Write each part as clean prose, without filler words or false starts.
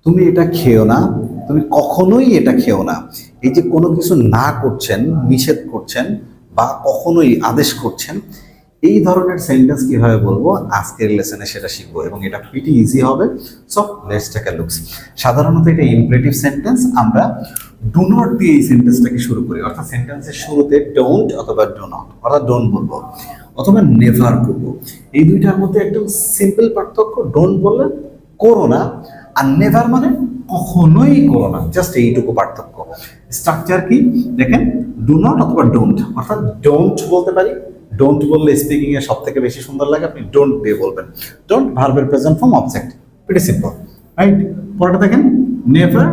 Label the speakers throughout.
Speaker 1: তুমি এটা খেও না, তুমি কখনোই এটা খেও না। এই যে কোনো কিছু না করছেন, নিষেধ করছেন বা কখনোই আদেশ করছেন, এই ধরনের সেন্টেন্স কিভাবে বলবো আজকের লেসনে সেটা শিখবো এবং এটা প্রিটি ইজি হবে। So let's take a look. সাধারণত এটা ইমপ্রেটিভ সেন্টেন্স, আমরা ডু নট দিয়ে এই সেন্টেন্সটাকে শুরু করি, অর্থাৎ সেন্টেন্সের শুরুতে ডোন্ট অথবা ডু নট অর্থাৎ ডোন্ট বলবো অথবা নেভার করবো। এই দুইটার মধ্যে একদম সিম্পল পার্থক্য, ডোন্ট বললে করো না আর নেভার মানে কখনোই করো না, জাস্ট এইটুকু পার্থক্য। স্ট্রাকচার কি দেখেন, ডু নট অথবা ডোন্ট, অর্থাৎ ডোন্ট বলতে পারি। ডোন্ট বললে স্পিকিং এ সব থেকে বেশি সুন্দর লাগে, আপনি ডোন্ট দিয়ে বলবেন। ডোন্ট ভার্বের present form object, pretty simple, right? পরেরটা দেখেন, নেভার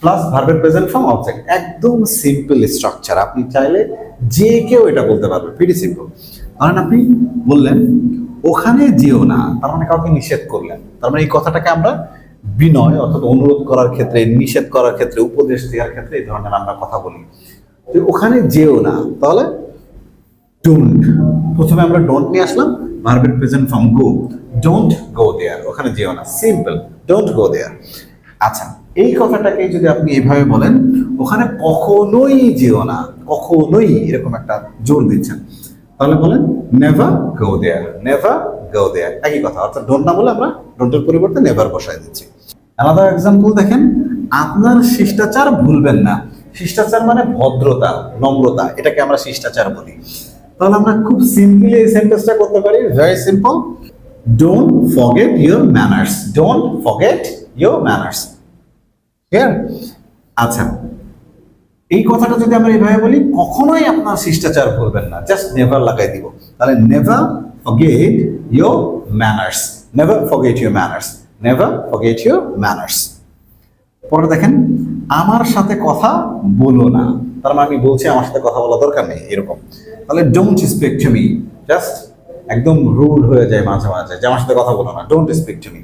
Speaker 1: প্লাস ভার্বের প্রেজেন্ট ফর্ম অবজেক্ট, একদম সিম্পল স্ট্রাকচার। আপনি চাইলে যে কেউ এটা বলতে পারবে, প্রিটি সিম্পল। ধরেন আপনি বললেন ওখানে যেও না, তার মানে কাউকে নিষেধ করলেন। তার মানে এই কথাটাকে আমরা বিনয় অর্থাৎ অনুরোধ করার ক্ষেত্রে, নিষেধ করার ক্ষেত্রে, উপদেশ দেওয়ার ক্ষেত্রে এই ধরনের আমরা কথা বলি। তো ওখানে যেও না, তাহলে ডোন্ট। প্রথমে আমরা ডোন্ট নিয়ে আসলাম, ভার্বের present form go, don't go there, ওখানে যেও না, সিম্পল, ডোন্ট গো দেয়ার। আচ্ছা, এই কথাটাকে যদি আপনি এইভাবে বলেন, ওখানে কখনোই যেও না, কখনোই, এরকম একটা জোর দিচ্ছেন, তাহলে বলেন নেভার গো দেয়ার, নেভার গো দেয়ার, একই কথা। অর্থাৎ ডোন্ট না বলে আমরা ডোন্টের পরিবর্তে নেভার বসায় দিচ্ছি। আলাদা এক্সাম্পল দেখেন, আপনার শিষ্টাচার ভুলবেন না। শিষ্টাচার মানে ভদ্রতা, নম্রতা, এটাকে আমরা শিষ্টাচার বলি। তাহলে আমরা খুব সিম্পলি এই সেন্টেন্সটা করতে পারি, very simple, don't forget your manners, don't forget your manners. Clear? আচ্ছা, এই কথাটা যদি আমরা এইভাবে বলি, কখনোই আপনার শিষ্টাচার ভুলবেন না, জাস্ট নেভার লাগাই দিব, তাহলে never forget your manners, never forget your manners, never forget your manners. পরে দেখেন, আমার সাথে কথা বলো না, তার মানে আমি বলছি আমার সাথে কথা বলা দরকার নেই, এরকম। তাহলে don't speak to me, just একদম রুড হয়ে যায় মাঝে মাঝে যে আমার সাথে কথা বলো না, ডোন্ট স্পিক টু মি।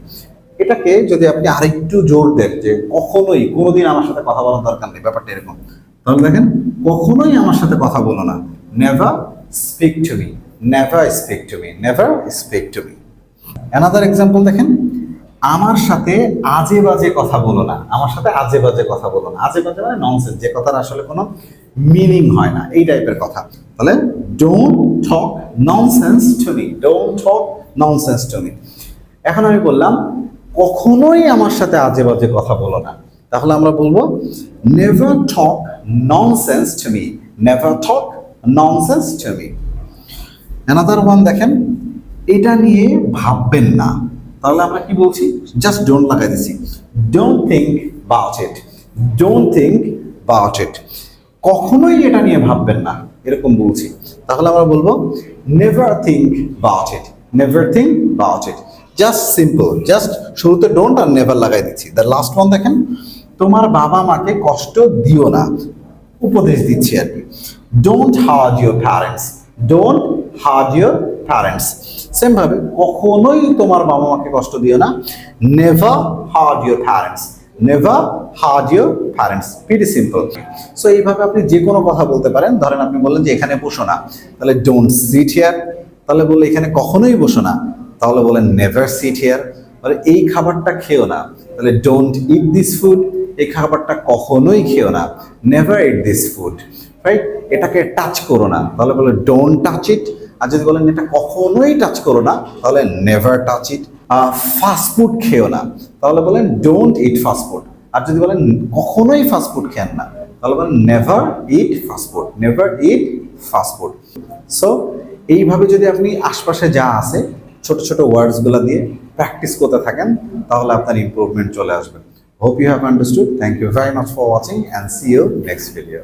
Speaker 1: এটাকে যদি আপনি আরেকটু জোর দেন যে কখনোই, কোনোদিন আমার সাথে কথা বলার দরকার নেই, ব্যাপারটা এরকম, তাহলে দেখেন কখনোই আমার সাথে কথা বলো না, never speak to me, never speak to me, never speak to me. Another example দেখেন, আমার সাথে আজে বাজে কথা বলো না, আমার সাথে আজে বাজে কথা বলো না। আজে বাজে মানে ননসেন্স, যে কথার আসলে কোনো মিনিং হয় না, এই টাইপের কথা। তাহলে don't talk nonsense to me, don't talk nonsense to me. এখন আমি বললাম কখনোই আমার সাথে আজে বাজে কথা বলো না, তাহলে আমরা বলবো never talk nonsense to me, never talk nonsense to me. Another one দেখেন, এটা নিয়ে ভাববেন না, তাহলে আমরা কি বলছি, জাস্ট ডোন্ট লাগাই দিছি, don't think about it, don't think about it, কখনোই এটা নিয়ে ভাববেন না, এরকম বলছি, তাহলে আমরা বলবো never think about it, never think about it. Just simple, just শুরুতে ডোন্ট আর নেভার লাগাই দিচ্ছি। দ্য লাস্ট ওয়ান দেখেন, তোমার বাবা মাকে কষ্ট দিও না, উপদেশ দিচ্ছি আর কি, don't heart your parents, don't heart your parents. Same ভাবে কখনোই তোমার বাবা মাকে কষ্ট দিও না, never heart your parents, never heart your parents, pretty simple. So এইভাবে আপনি যে কোনো কথা বলতে পারেন। ধরেন আপনি বললেন যে এখানে বসো না, তাহলে ডোন্ট সিট হিয়ার, তাহলে বললে এখানে কখনোই বসো না, তাহলে বলেন নেভার সিট হিয়ার। তাহলে এই খাবারটা খেও না, তাহলে ডোন্ট ইট দিস ফুড, এই খাবারটা কখনোই খেও না, never it this food, right? এটাকে টাচ করো না, তাহলে বলে ডোন্ট টাচ ইট। আর যদি বলেন এটা কখনোই টাচ করো না, তাহলে never touch it. Fast food খেও না, তাহলে বলেন ডোন্ট ইট ফাস্ট ফুড। আর যদি বলেন কখনোই ফাস্ট ফুড খেন না, তাহলে বলেন never it fast food, never it fast food. So এইভাবে যদি আপনি আশপাশে যা আছে ছোট ছোট ওয়ার্ডসগুলো দিয়ে প্র্যাকটিস করতে থাকেন, তাহলে আপনার ইমপ্রুভমেন্ট চলে আসবে। Hope you have understood. Thank you very much for watching and see you next video.